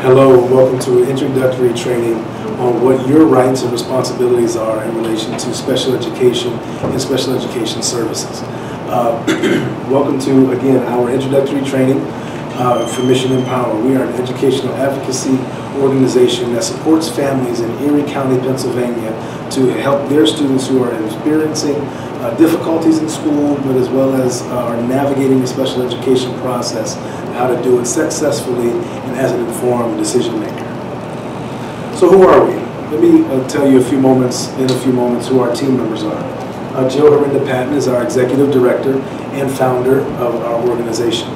Hello, and welcome to introductory training on what your rights and responsibilities are in relation to special education and special education services. Welcome to, again, our introductory training for Mission Empower. We are an educational advocacy organization that supports families in Erie County, Pennsylvania to help their students who are experiencing difficulties in school, but as well as are navigating the special education process, how to do it successfully and as an informed decision maker. So who are we? Let me tell you in a few moments who our team members are. Jill Harinda Patton is our executive director and founder of our organization.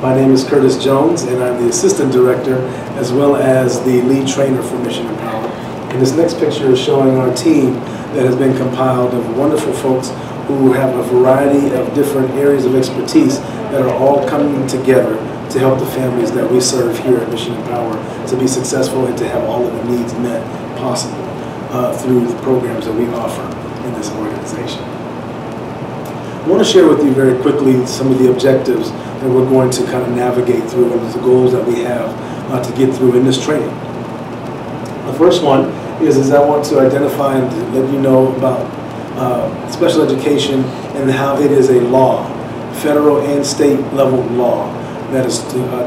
My name is Curtis Jones, and I'm the assistant director as well as the lead trainer for Mission Empower. And this next picture is showing our team that has been compiled of wonderful folks who have a variety of different areas of expertise that are all coming together to help the families that we serve here at Mission Empower to be successful and to have all of the needs met possible through the programs that we offer in this organization. I want to share with you very quickly some of the objectives that we're going to kind of navigate through and the goals that we have to get through in this training. The first one is I want to identify and to let you know about special education and how it is a law, federal and state level law, that is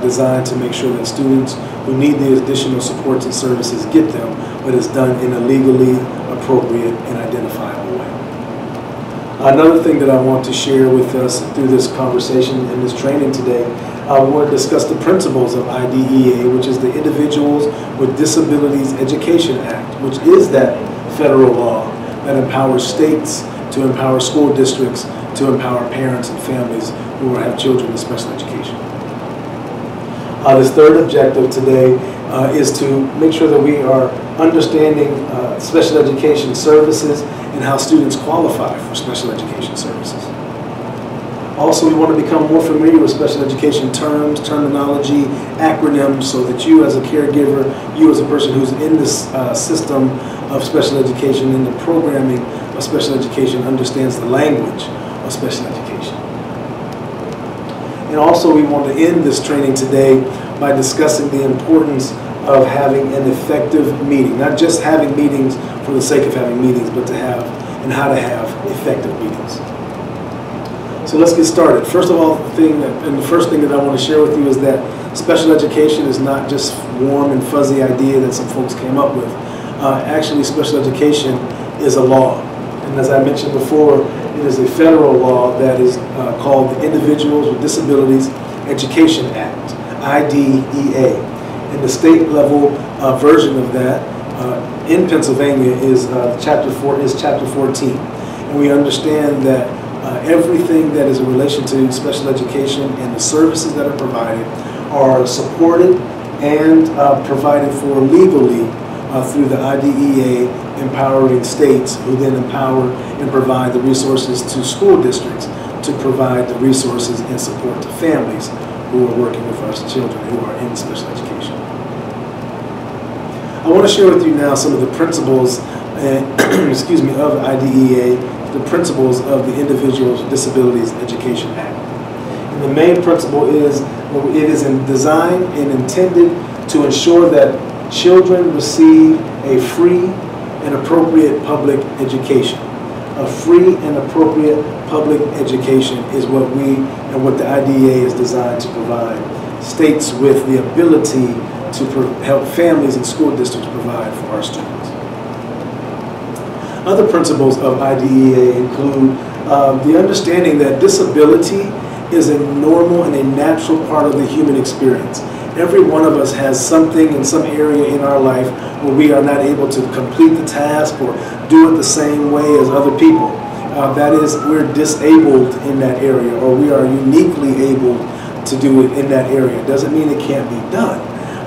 designed to make sure that students who need the additional supports and services get them, but it's done in a legally appropriate and identifiable way. Another thing that I want to share with us through this conversation and this training today, we want to discuss the principles of IDEA, which is the Individuals with Disabilities Education Act, which is that federal law that empowers states to empower school districts to empower parents and families who have children with special education. This third objective today is to make sure that we are understanding special education services and how students qualify for special education services. Also, we want to become more familiar with special education terms, terminology, acronyms, so that you as a caregiver, you as a person who's in this system of special education, in the programming of special education, understands the language of special education. And also, we want to end this training today by discussing the importance of having an effective meeting, not just having meetings for the sake of having meetings, but to have and how to have effective meetings. So let's get started. First of all, the first thing that I want to share with you is that special education is not just warm and fuzzy idea that some folks came up with. Actually, special education is a law. And as I mentioned before, it is a federal law that is called the Individuals with Disabilities Education Act, IDEA. And the state level version of that in Pennsylvania is Chapter 14. And we understand that everything that is in relation to special education and the services that are provided are supported and provided for legally through the IDEA, empowering states who then empower and provide the resources to school districts to provide the resources and support to families who are working with our children who are in special education. I want to share with you now some of the principles of IDEA, the principles of the Individuals with Disabilities Education Act. And the main principle is it is designed and intended to ensure that children receive a free and appropriate public education. A free and appropriate public education is what the IDEA is designed to provide states with the ability to help families and school districts provide for our students. Other principles of IDEA include the understanding that disability is a normal and a natural part of the human experience. Every one of us has something in some area in our life where we are not able to complete the task or do it the same way as other people. That is, we're disabled in that area, or we are uniquely able to do it in that area. It doesn't mean it can't be done,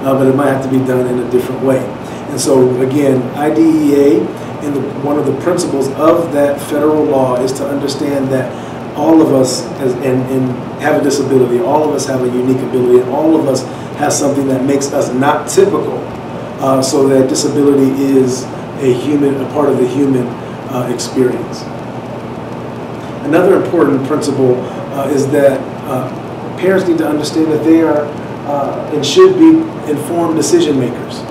but it might have to be done in a different way. And so again, IDEA, and one of the principles of that federal law is to understand that all of us have a disability, all of us have a unique ability, and all of us have something that makes us not typical, so that disability is a part of the human experience. Another important principle is that parents need to understand that they are and should be informed decision makers.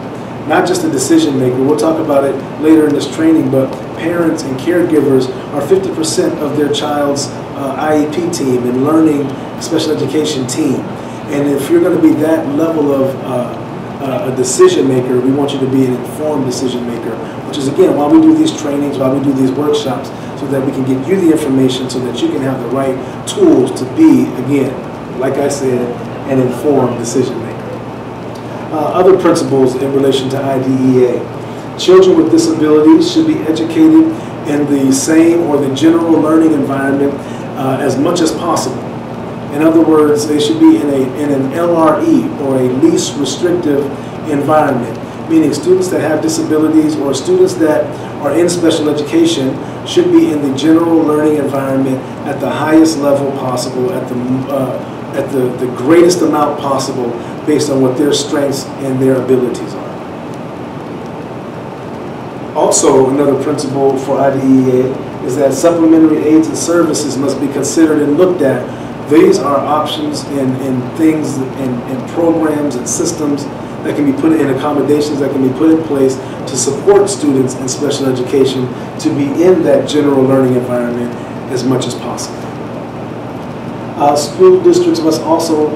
Not just a decision maker, we'll talk about it later in this training, but parents and caregivers are 50% of their child's IEP team and learning special education team. And if you're going to be that level of a decision maker, we want you to be an informed decision maker, which is, again, why we do these trainings, why we do these workshops, so that we can get you the information so that you can have the right tools to be, again, like I said, an informed decision maker. Other principles in relation to IDEA. Children with disabilities should be educated in the same or the general learning environment as much as possible. In other words, they should be in an LRE, or a least restrictive environment, meaning students that have disabilities or students that are in special education should be in the general learning environment at the highest level possible, at the greatest amount possible, based on what their strengths and their abilities are. Also, another principle for IDEA is that supplementary aids and services must be considered and looked at. These are options and things and programs and systems that can be put in, accommodations that can be put in place to support students in special education to be in that general learning environment as much as possible. School districts must also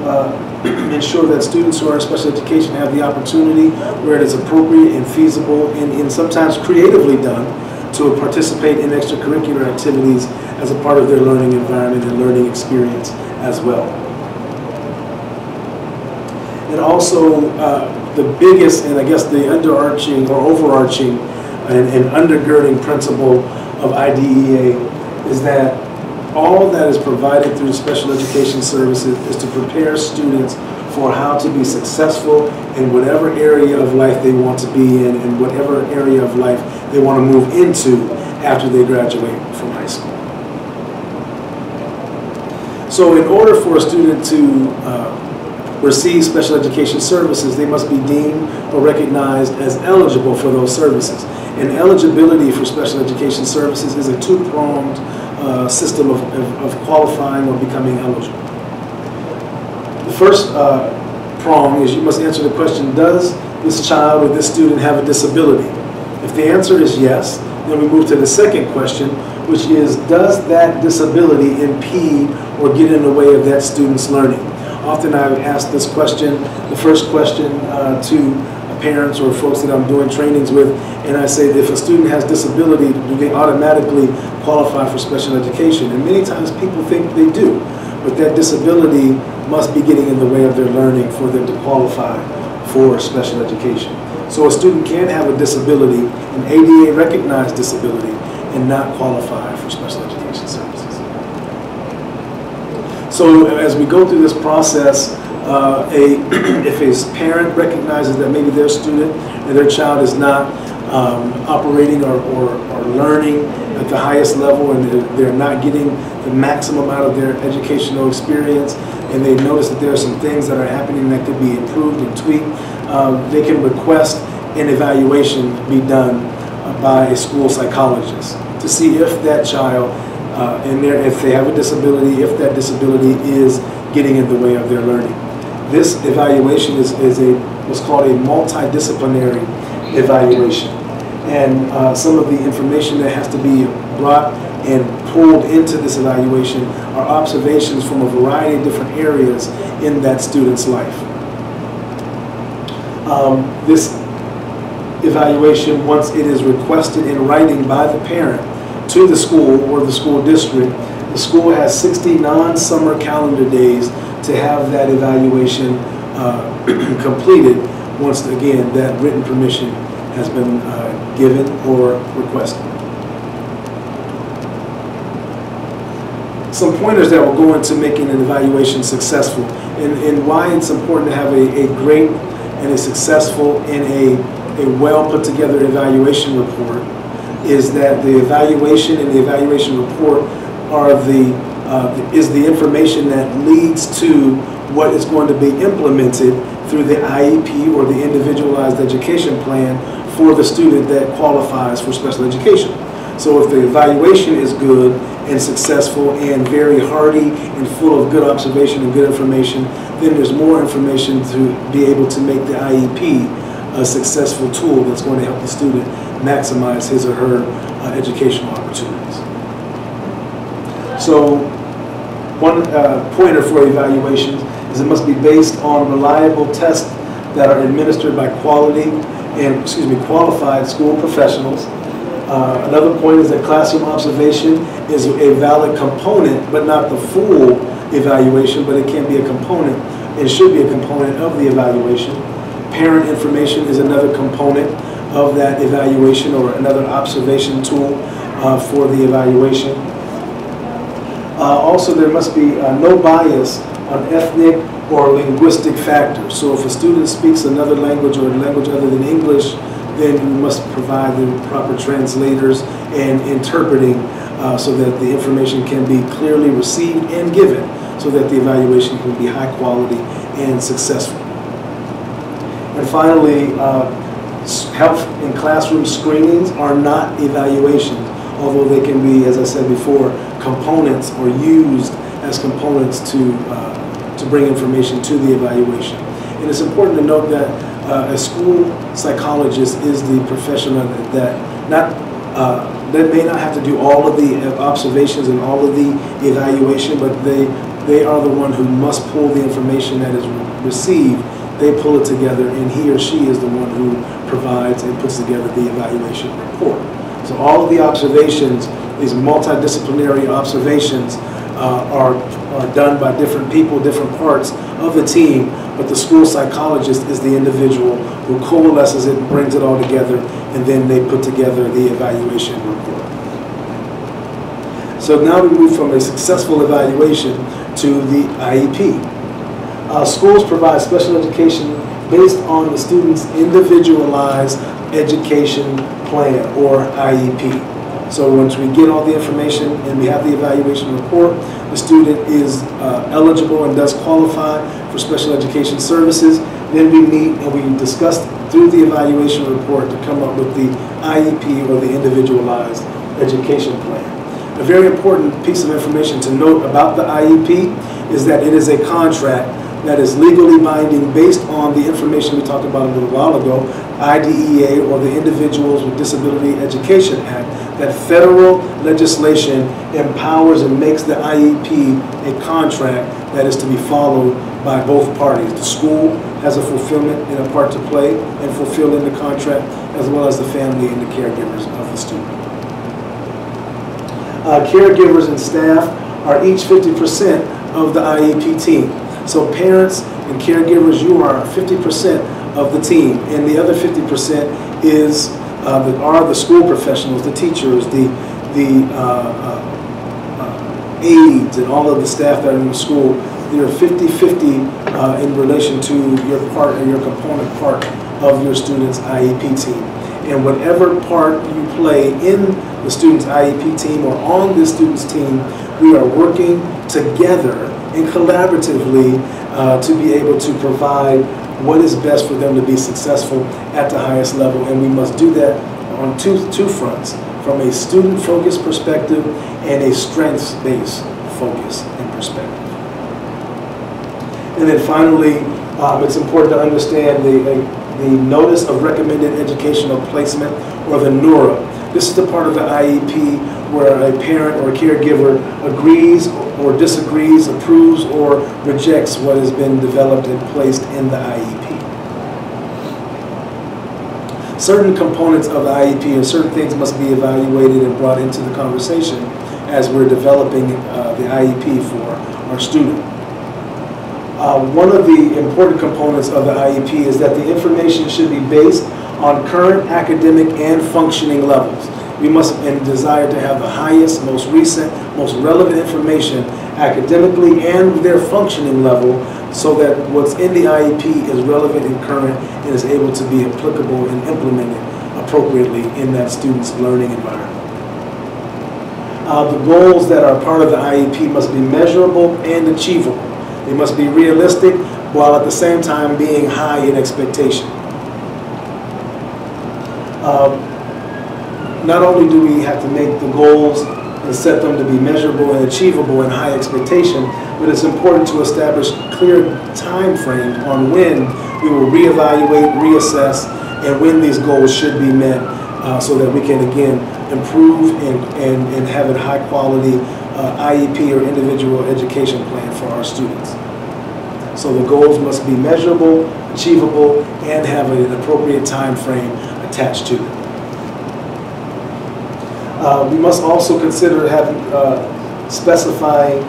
ensure that students who are in special education have the opportunity, where it is appropriate and feasible and sometimes creatively done, to participate in extracurricular activities as a part of their learning environment and learning experience as well. And also, the biggest, and I guess the underarching or overarching and undergirding principle of IDEA is that all that is provided through special education services is to prepare students for how to be successful in whatever area of life they want to be in whatever area of life they want to move into after they graduate from high school. So in order for a student to receive special education services, they must be deemed or recognized as eligible for those services. And eligibility for special education services is a two-pronged system of qualifying or becoming eligible. The first prong is you must answer the question, does this child or this student have a disability? If the answer is yes, then we move to the second question, which is, does that disability impede or get in the way of that student's learning? Often I ask this question, the first question to parents or folks that I'm doing trainings with, and I say, if a student has disability, do they automatically qualify for special education? And many times people think they do, but that disability must be getting in the way of their learning for them to qualify for special education. So a student can have a disability, an ADA recognized disability, and not qualify for special education services. So as we go through this process, if a parent recognizes that maybe their student and their child is not operating or learning at the highest level, and they're not getting the maximum out of their educational experience, and they notice that there are some things that are happening that could be improved and tweaked, they can request an evaluation be done by a school psychologist to see if that child, if they have a disability, if that disability is getting in the way of their learning. This evaluation is what's called a multidisciplinary evaluation. And some of the information that has to be brought and pulled into this evaluation are observations from a variety of different areas in that student's life. This evaluation, once it is requested in writing by the parent to the school or the school district, the school has 60 non-summer calendar days to have that evaluation completed once, again, that written permission has been given or requested. Some pointers that will go into making an evaluation successful, and why it's important to have a great and a successful and a well put together evaluation report, is that the evaluation and the evaluation report are is the information that leads to what is going to be implemented through the IEP or the individualized education plan for the student that qualifies for special education. So if the evaluation is good and successful and very hearty and full of good observation and good information, then there's more information to be able to make the IEP a successful tool that's going to help the student maximize his or her educational opportunities. So one pointer for evaluations is it must be based on reliable tests that are administered by qualified school professionals. Another point is that classroom observation is a valid component, but not the full evaluation, but it can be a component. It should be a component of the evaluation. Parent information is another component of that evaluation or another observation tool for the evaluation. Also, there must be no bias on ethnic or linguistic factors. So if a student speaks another language or a language other than English, then you must provide the proper translators and interpreting so that the information can be clearly received and given so that the evaluation can be high quality and successful. And finally, health and classroom screenings are not evaluations, although they can be, as I said before, components or used as components to bring information to the evaluation. And it's important to note that a school psychologist is the professional that may not have to do all of the observations and all of the evaluation, but they are the one who must pull the information that is received. They pull it together, and he or she is the one who provides and puts together the evaluation report. So all of the observations, these multidisciplinary observations, are done by different people, different parts of the team, but the school psychologist is the individual who coalesces it and brings it all together, and then they put together the evaluation report. So now we move from a successful evaluation to the IEP. Schools provide special education based on the student's individualized education plan, or IEP. So once we get all the information and we have the evaluation report, the student is eligible and does qualify for special education services. Then we meet and we discuss through the evaluation report to come up with the IEP, or the individualized education plan. A very important piece of information to note about the IEP is that it is a contract that is legally binding based on the information we talked about a little while ago, IDEA, or the Individuals with Disability Education Act, that federal legislation empowers and makes the IEP a contract that is to be followed by both parties. The school has a fulfillment and a part to play in fulfilling the contract, as well as the family and the caregivers of the student. Caregivers and staff are each 50% of the IEP team. So parents and caregivers, you are 50% of the team, and the other 50% are the school professionals, the teachers, the aides, and all of the staff that are in the school. You're 50-50 in relation to your part, or your component part of your student's IEP team. And whatever part you play in the student's IEP team or on this student's team, we are working together and collaboratively to be able to provide what is best for them to be successful at the highest level. And we must do that on two fronts, from a student-focused perspective and a strengths-based focus and perspective. And then finally, it's important to understand the Notice of Recommended Educational Placement, or the NORA. This is the part of the IEP where a parent or a caregiver agrees or disagrees, approves or rejects what has been developed and placed in the IEP. Certain components of the IEP and certain things must be evaluated and brought into the conversation as we're developing the IEP for our student. One of the important components of the IEP is that the information should be based on current academic and functioning levels. We must desire to have the highest, most recent, most relevant information academically and their functioning level, so that what's in the IEP is relevant and current and is able to be applicable and implemented appropriately in that student's learning environment. The goals that are part of the IEP must be measurable and achievable. They must be realistic while at the same time being high in expectation. Not only do we have to make the goals and set them to be measurable and achievable and high expectation, but it's important to establish clear time frame on when we will reevaluate, reassess, and when these goals should be met so that we can, again, improve and have a high quality IEP or individual education plan for our students. So the goals must be measurable, achievable, and have an appropriate time frame attached to them. We must also consider having specifying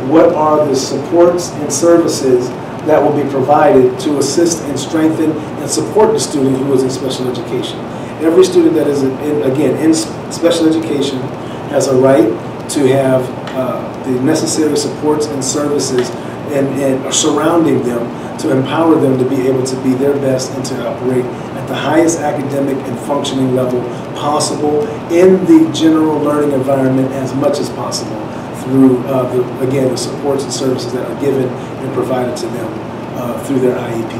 what are the supports and services that will be provided to assist and strengthen and support the student who is in special education. Every student that is in special education has a right to have the necessary supports and services and surrounding them to empower them to be able to be their best and to operate at the highest academic and functioning level possible in the general learning environment as much as possible through, the supports and services that are given and provided to them through their IEP.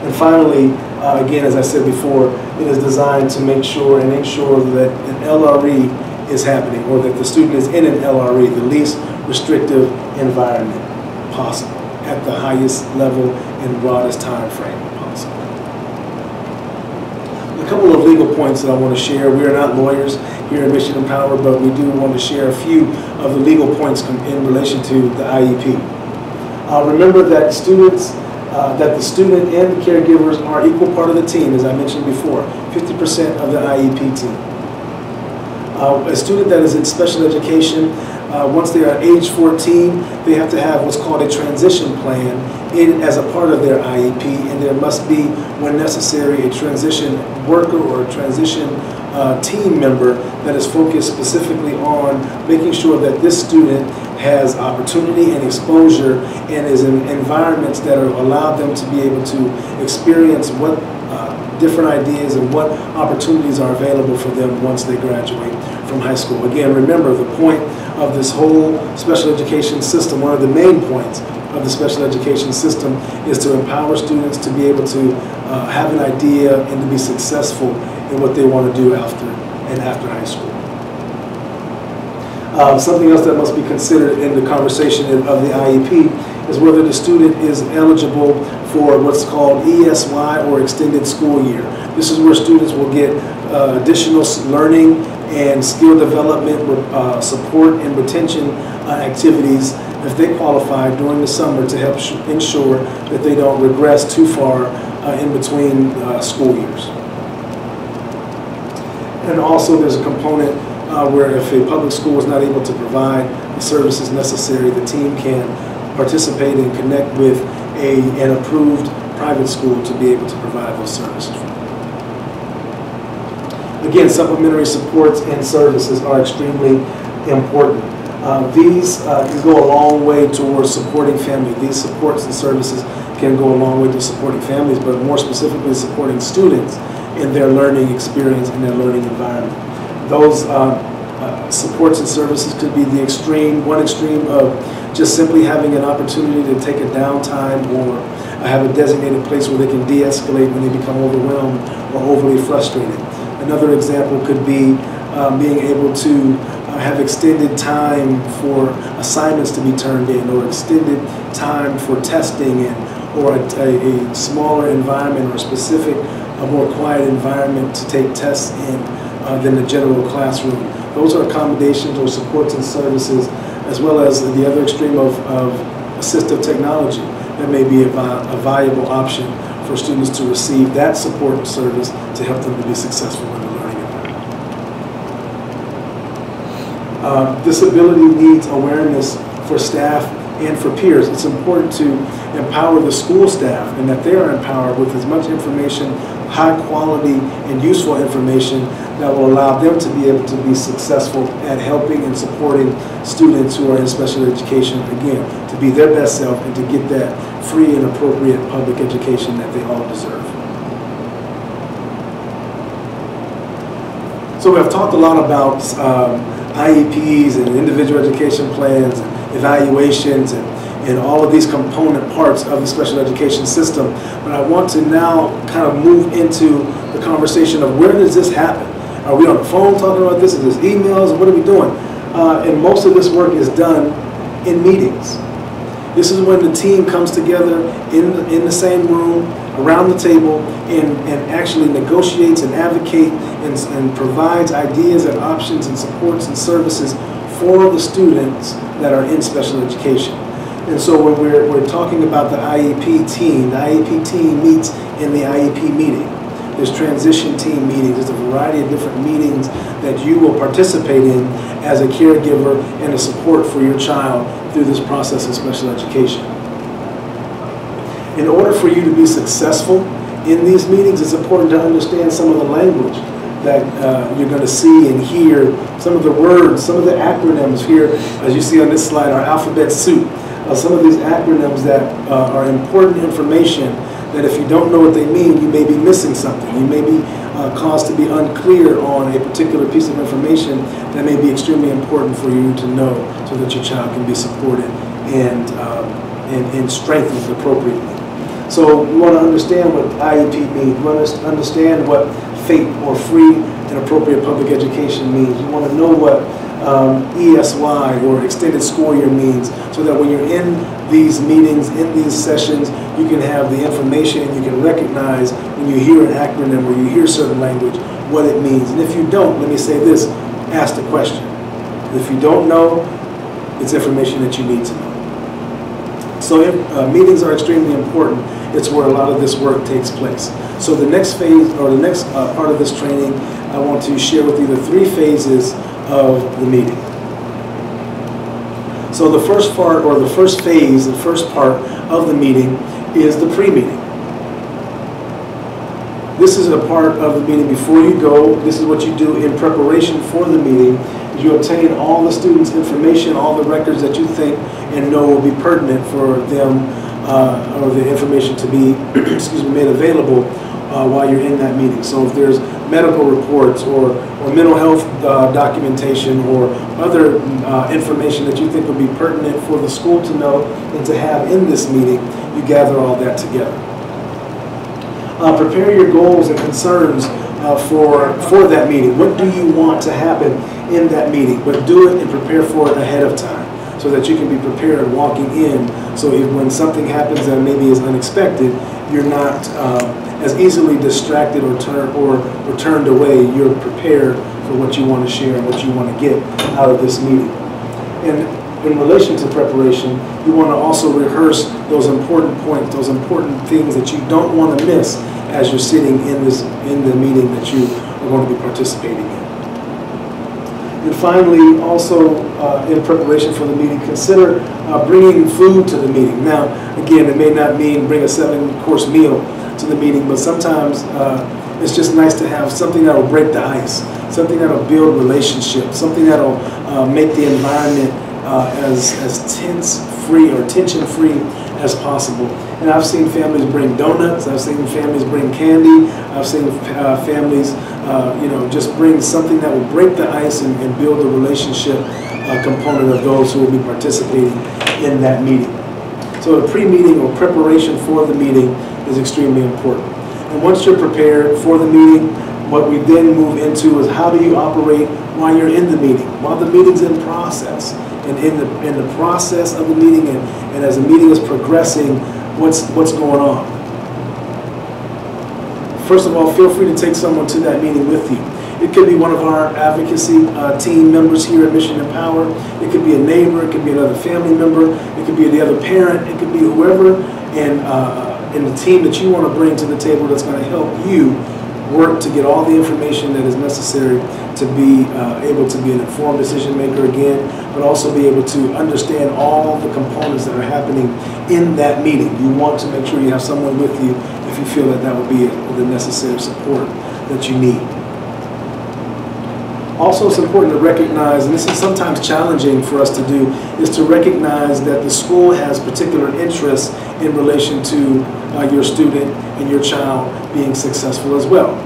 And finally, again, as I said before, it is designed to make sure and ensure that an LRE is happening, or that the student is in an LRE, the least restrictive environment possible, at the highest level and broadest time frame possible. A couple of legal points that I want to share. We are not lawyers here at Mission Empower, but we do want to share a few of the legal points in relation to the IEP. Remember that the student and the caregivers are equal part of the team, as I mentioned before, 50% of the IEP team. A student that is in special education, once they are age 14, they have to have what's called a transition plan as a part of their IEP, and there must be, when necessary, a transition worker or a transition team member that is focused specifically on making sure that this student has opportunity and exposure and is in environments that allow them to be able to experience what different ideas and what opportunities are available for them once they graduate from high school. Again, remember, the point of this whole special education system, one of the main points of the special education system, is to empower students to be able to have an idea and to be successful in what they want to do after high school. Something else that must be considered in the conversation of the IEP is whether the student is eligible for what's called ESY, or extended school year. This is where students will get additional learning and skill development, support and retention activities if they qualify during the summer to help ensure that they don't regress too far in between school years. And also there's a component where if a public school is not able to provide the services necessary, the team can participate and connect with an approved private school to be able to provide those services for them. Again, supplementary supports and services are extremely important. These can go a long way towards supporting families. These supports and services can go a long way to supporting families, but more specifically supporting students in their learning experience and their learning environment. Those supports and services could be one extreme of just simply having an opportunity to take a downtime or have a designated place where they can de-escalate when they become overwhelmed or overly frustrated. Another example could be being able to have extended time for assignments to be turned in, or extended time for testing, or a smaller environment or a more quiet environment to take tests in than the general classroom. Those are accommodations or supports and services, as well as the other extreme of assistive technology that may be a viable option for students to receive that support and service to help them to be successful in the learning environment. Disability needs awareness for staff and for peers. It's important to empower the school staff, and that they are empowered with as much information, high quality and useful information that will allow them to be able to be successful at helping and supporting students who are in special education, again, to be their best self and to get that free and appropriate public education that they all deserve. So we've talked a lot about IEPs and individual education plans and evaluations and all of these component parts of the special education system. But I want to now kind of move into the conversation of where does this happen? Are we on the phone talking about this? Is this emails? What are we doing? And most of this work is done in meetings. This is when the team comes together in the same room, around the table, and actually negotiates and advocates and provides ideas and options and supports and services for the students that are in special education. And so when we're talking about the IEP team meets in the IEP meeting. There's transition team meetings. There's a variety of different meetings that you will participate in as a caregiver and a support for your child through this process of special education. In order for you to be successful in these meetings, it's important to understand some of the language that you're going to see and hear, some of the words, some of the acronyms here, as you see on this slide, are alphabet soup. Some of these acronyms that are important information that if you don't know what they mean, you may be missing something. You may be caused to be unclear on a particular piece of information that may be extremely important for you to know so that your child can be supported and strengthened appropriately. So you want to understand what IEP means. You want to understand what FAPE or free and appropriate public education means. You want to know what ESY or extended school year means so that when you're in these meetings, in these sessions, you can have the information and you can recognize when you hear an acronym or you hear certain language what it means. And if you don't, let me say this, ask the question. If you don't know, it's information that you need to know. So meetings are extremely important. It's where a lot of this work takes place. So the next phase, or the next part of this training, I want to share with you the 3 phases of the meeting. So the first part, or the first phase, the first part of the meeting is the pre-meeting. This is a part of the meeting before you go. This is what you do in preparation for the meeting. You obtain all the students' information, all the records that you think and know will be pertinent for them, or the information to be made available while you're in that meeting. So if there's medical reports or mental health documentation or other information that you think would be pertinent for the school to know and to have in this meeting, you gather all that together. Prepare your goals and concerns for that meeting. What do you want to happen in that meeting? But do it and prepare for it ahead of time so that you can be prepared walking in. So if when something happens that maybe is unexpected, you're not as easily distracted or turned away. You're prepared for what you want to share and what you want to get out of this meeting. And in relation to preparation, you want to also rehearse those important points, those important things that you don't want to miss as you're sitting in the meeting that you are going to be participating in. And finally, also in preparation for the meeting, consider bringing food to the meeting. Now, again, it may not mean bring a 7-course meal to the meeting, but sometimes it's just nice to have something that will break the ice, something that will build relationships, something that will make the environment as tense-free or tension-free as possible. And I've seen families bring donuts, I've seen families bring candy, I've seen families just bring something that will break the ice and build a relationship component of those who will be participating in that meeting. So the pre-meeting or preparation for the meeting is extremely important. And once you're prepared for the meeting, what we then move into is how do you operate while you're in the meeting, while the meeting's in process. And in the process of the meeting and as the meeting is progressing, what's going on? First of all, feel free to take someone to that meeting with you. It could be one of our advocacy team members here at Mission Empower. It could be a neighbor. It could be another family member. It could be the other parent. It could be whoever in the team that you want to bring to the table that's going to help you work to get all the information that is necessary to be able to be an informed decision maker again, but also be able to understand all the components that are happening in that meeting. You want to make sure you have someone with you if you feel that that will be the necessary support that you need. Also, it's important to recognize, and this is sometimes challenging for us to do, is to recognize that the school has particular interests in relation to your student and your child being successful as well.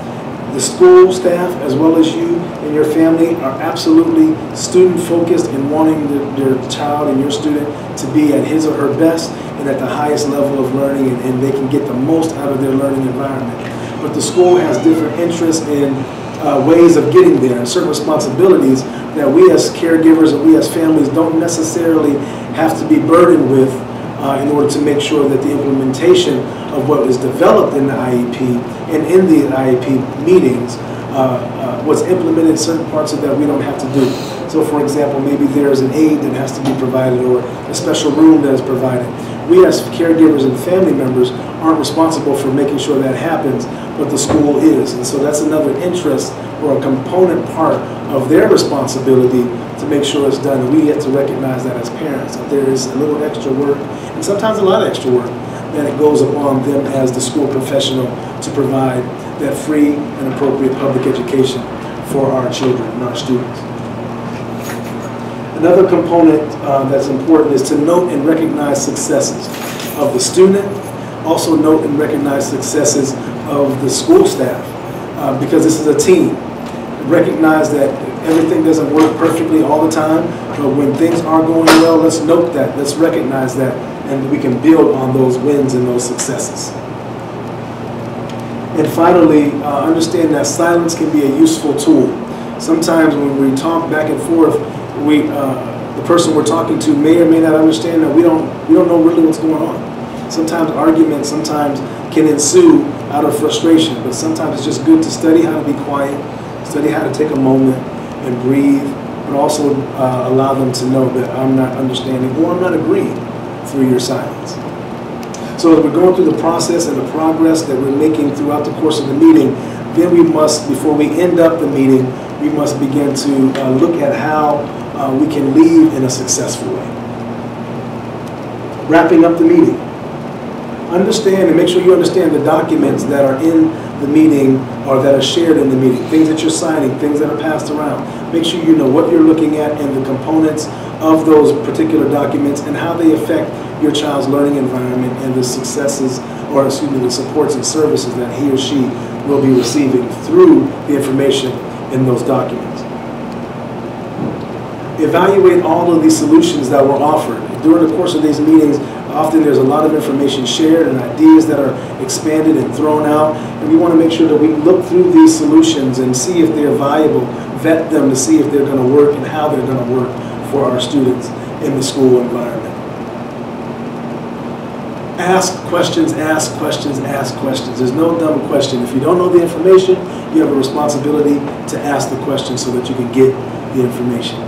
The school staff, as well as you and your family, are absolutely student-focused in wanting their child and your student to be at his or her best and at the highest level of learning, and they can get the most out of their learning environment. But the school has different interests in ways of getting there and certain responsibilities that we as caregivers and we as families don't necessarily have to be burdened with in order to make sure that the implementation of what is developed in the IEP and in the IEP meetings was implemented in certain parts of that we don't have to do. So for example, maybe there's an aid that has to be provided or a special room that is provided. We as caregivers and family members aren't responsible for making sure that happens, but the school is. And so that's another interest or a component part of their responsibility to make sure it's done. And we get to recognize that as parents, that there is a little extra work, and sometimes a lot of extra work, that it goes upon them as the school professional to provide that free and appropriate public education for our children and our students. Another component that's important is to note and recognize successes of the student, also note and recognize successes of the school staff, because this is a team. Recognize that everything doesn't work perfectly all the time, but when things are going well, let's note that, let's recognize that, and we can build on those wins and those successes. And finally, understand that silence can be a useful tool. Sometimes when we talk back and forth, the person we're talking to may or may not understand that we don't know really what's going on. Sometimes arguments can ensue out of frustration, but sometimes it's just good to study how to be quiet, study how to take a moment and breathe, but also allow them to know that I'm not understanding or I'm not agreeing through your silence. So as we're going through the process and the progress that we're making throughout the course of the meeting, then we must, before we end up the meeting, we must begin to look at how we can leave in a successful way. Wrapping up the meeting. Understand and make sure you understand the documents that are in the meeting or that are shared in the meeting, things that you're signing, things that are passed around. Make sure you know what you're looking at and the components of those particular documents and how they affect your child's learning environment and the successes, or excuse me, the supports and services that he or she will be receiving through the information in those documents. Evaluate all of these solutions that were offered. During the course of these meetings, often there's a lot of information shared and ideas that are expanded and thrown out, and we want to make sure that we look through these solutions and see if they're viable, vet them to see if they're going to work and how they're going to work for our students in the school environment. Ask questions, ask questions, ask questions. There's no dumb question. If you don't know the information, you have a responsibility to ask the question so that you can get the information.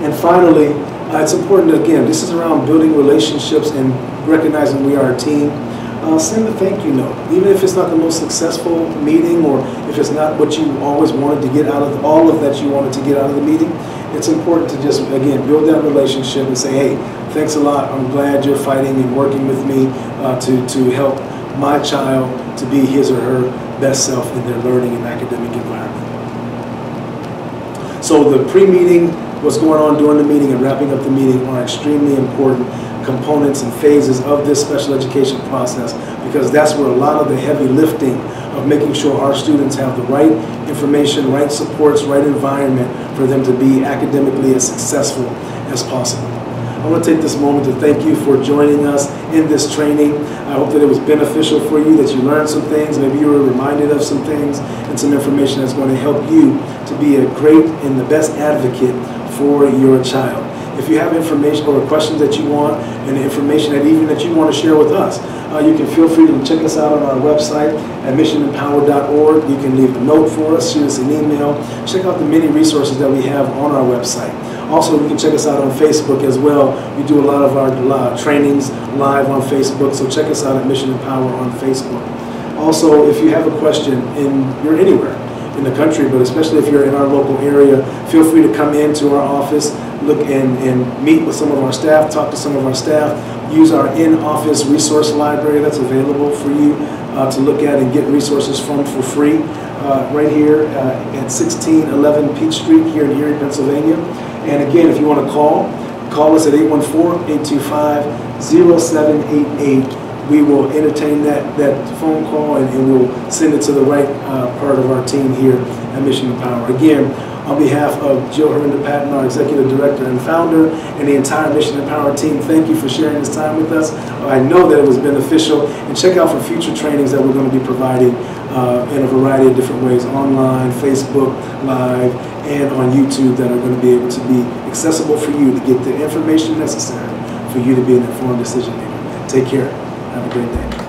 And finally, it's important, again, this is around building relationships and recognizing we are a team. Send a thank you note. Even if it's not the most successful meeting, or if it's not what you always wanted to get out of all of that you wanted to get out of the meeting, it's important to just, again, build that relationship and say, hey, thanks a lot. I'm glad you're fighting and working with me to help my child to be his or her best self in their learning and academic environment. So the pre-meeting, what's going on during the meeting and wrapping up the meeting are extremely important components and phases of this special education process, because that's where a lot of the heavy lifting of making sure our students have the right information, right supports, right environment for them to be academically as successful as possible. I want to take this moment to thank you for joining us in this training. I hope that it was beneficial for you, that you learned some things, maybe you were reminded of some things and some information that's going to help you to be a great and the best advocate for your child. If you have information or questions that you want and information that you want to share with us, you can feel free to check us out on our website at missionempowered.org. You can leave a note for us, shoot us an email, check out the many resources that we have on our website. Also, you can check us out on Facebook as well. We do a lot of our trainings live on Facebook, so check us out at Mission Empower on Facebook. Also, if you have a question and you're anywhere in the country, but especially if you're in our local area, feel free to come into our office, look and meet with some of our staff, talk to some of our staff, use our in-office resource library that's available for you to look at and get resources from for free right here at 1611 Peach Street here in Erie, Pennsylvania. And again, if you want to call us at 814-825-0788. We will entertain that phone call and we'll send it to the right part of our team here at Mission Empower. Again, On behalf of Jill Herinda Patton, our Executive Director and Founder, and the entire Mission Empower team, thank you for sharing this time with us. I know that it was beneficial, and check out for future trainings that we're going to be providing in a variety of different ways, online, Facebook Live, and on YouTube, that are going to be able to be accessible for you to get the information necessary for you to be an informed decision maker. Take care. Have a great day.